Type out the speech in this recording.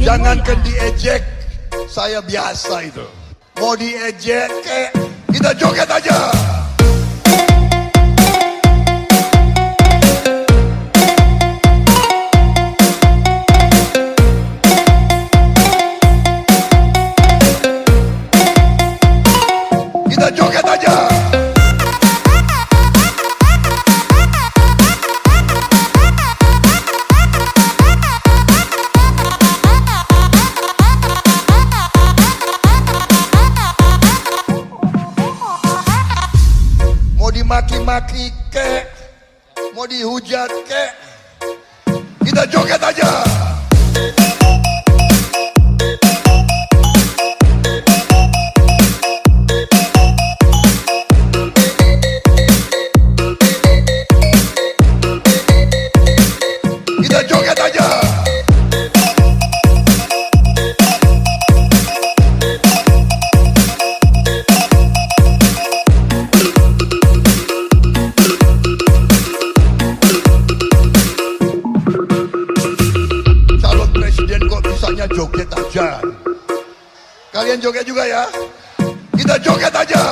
Jangankan diejek, saya biasa itu. Mau diejek, kita joget aja. Kita joget aja. Mau dimaki-maki kek, mau dihujat kek, kita joget aja. Kita joget aja. Calon presiden kok bisanya joget aja. Kalian joget juga ya. Kita joget aja.